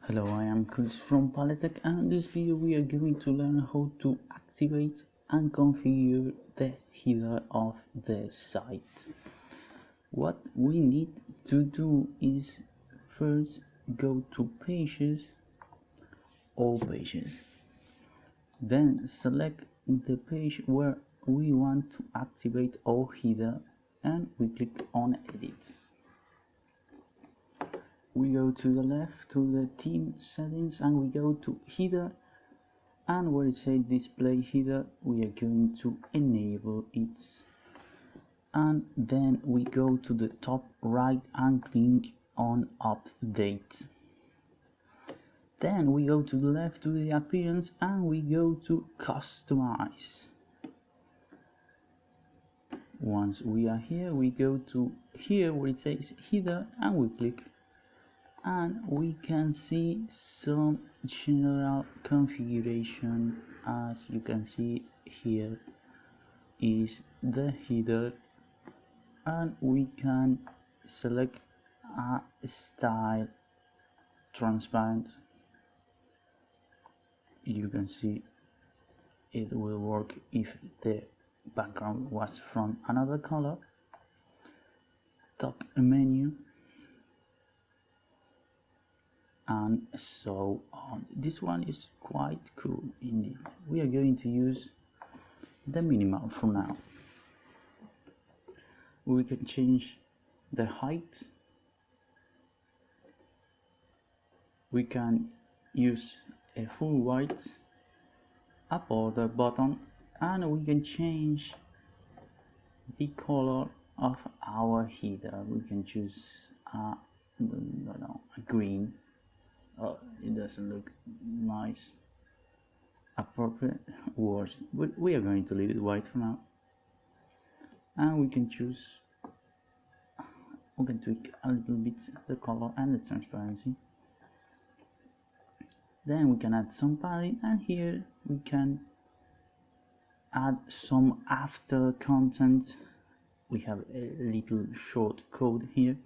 Hello, I am Chris from Paletech, and in this video we are going to learn how to activate and configure the header of the site. What we need to do is first go to pages, all pages, then select the page where we want to activate our header and we click on edit. We go to the left to the theme settings and we go to header, and where it says display header we are going to enable it, and then we go to the top right and click on update. Then we go to the left to the appearance and we go to customize. Once we are here, we go to here where it says header and we click, and we can see some general configuration. As you can see, here is the header, and we can select a style transparent. You can see it will work if the background was from another color. Top menu, and so on. This one is quite cool indeed. We are going to use the minimal for now. We can change the height, we can use a full white, a border button, and we can change the color of our header. We can choose a green. It doesn't look nice, appropriate, worse, but we are going to leave it white for now. And we can choose, we can tweak a little bit the color and the transparency. Then we can add some padding, and here we can add some after content. We have a little short code here.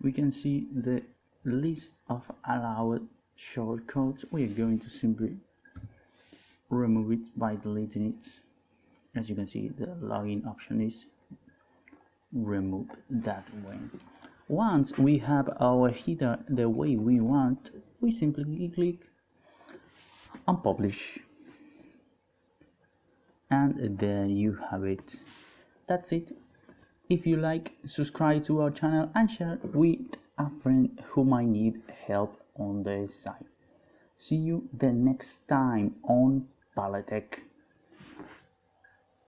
We can see the list of allowed shortcodes. We are going to simply remove it by deleting it. As you can see, the login option is removed that way. Once we have our header the way we want, we simply click on publish, and there you have it. That's it. If you like, subscribe to our channel and share with a friend who might need help on the site. See you the next time on Paletech.